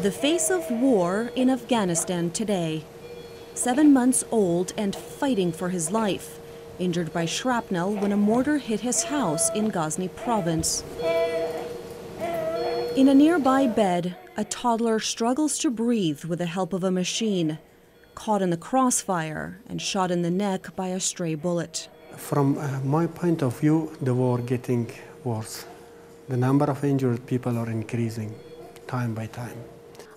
The face of war in Afghanistan today. 7 months old and fighting for his life, injured by shrapnel when a mortar hit his house in Ghazni province. In a nearby bed, a toddler struggles to breathe with the help of a machine, caught in the crossfire and shot in the neck by a stray bullet. From my point of view, the war getting worse. The number of injured people are increasing time by time.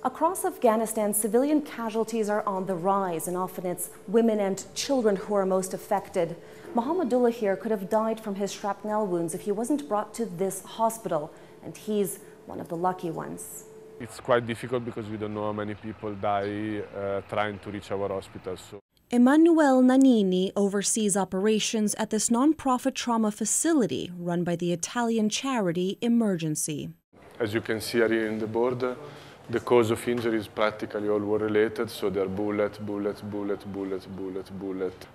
Across Afghanistan, civilian casualties are on the rise, and often it's women and children who are most affected. Mohammedullah here could have died from his shrapnel wounds if he wasn't brought to this hospital, and he's one of the lucky ones. It's quite difficult because we don't know how many people die trying to reach our hospitals. Emanuele Nannini oversees operations at this non-profit trauma facility run by the Italian charity Emergency. As you can see here in the board, the cause of injury is practically all war-related, so there are bullet.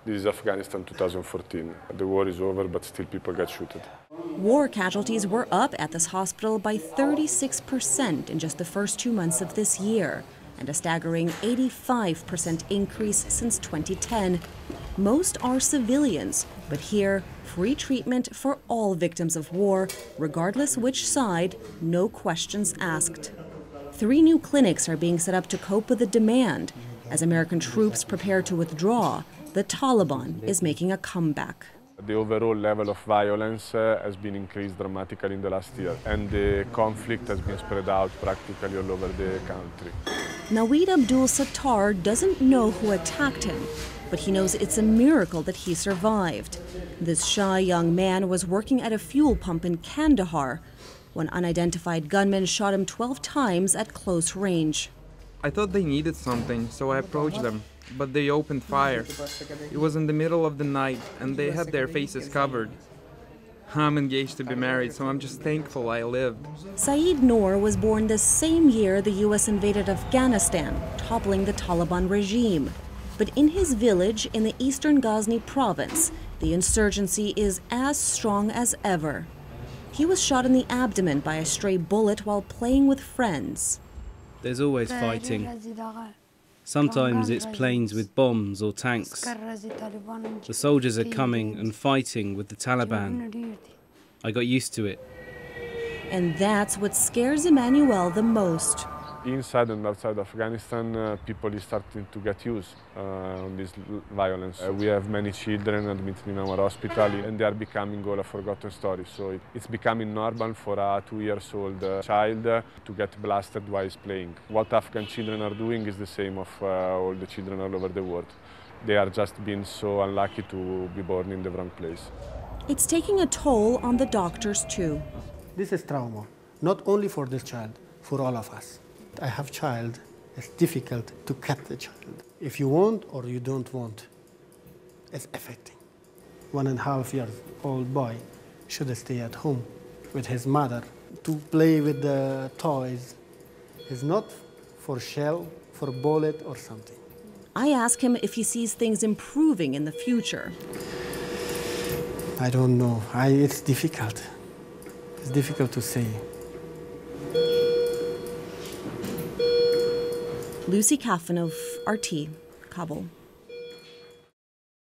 This is Afghanistan 2014. The war is over, but still people get shot. War casualties were up at this hospital by 36% in just the first 2 months of this year, and a staggering 85% increase since 2010. Most are civilians, but here, free treatment for all victims of war, regardless which side, no questions asked. 3 new clinics are being set up to cope with the demand. As American troops prepare to withdraw, the Taliban is making a comeback. The overall level of violence has been increased dramatically in the last year, and the conflict has been spread out practically all over the country. Naweed Abdul Sattar doesn't know who attacked him, but he knows it's a miracle that he survived. This shy young man was working at a fuel pump in Kandahar when unidentified gunmen shot him 12 times at close range. I thought they needed something, so I approached them, but they opened fire. It was in the middle of the night, and they had their faces covered. I'm engaged to be married, so I'm just thankful I lived. Saeed Noor was born the same year the U.S. invaded Afghanistan, toppling the Taliban regime. But in his village in the eastern Ghazni province, the insurgency is as strong as ever. He was shot in the abdomen by a stray bullet while playing with friends. There's always fighting. Sometimes it's planes with bombs or tanks. The soldiers are coming and fighting with the Taliban. I got used to it. And that's what scares Emanuele the most. Inside and outside Afghanistan, people are starting to get used on this violence. We have many children admitted in our hospital, and they are becoming all a forgotten story. So it's becoming normal for a 2-year-old child to get blasted while he's playing. What Afghan children are doing is the same of all the children all over the world. They are just being so unlucky to be born in the wrong place. It's taking a toll on the doctors too. This is trauma, not only for this child, for all of us. I have child, it's difficult to cut the child. If you want or you don't want, it's affecting. 1.5-year-old boy should stay at home with his mother to play with the toys. It's not for shell, for bullet or something. I ask him if he sees things improving in the future. I don't know. It's difficult. It's difficult to say. Lucy Kafanov, RT, Kabul.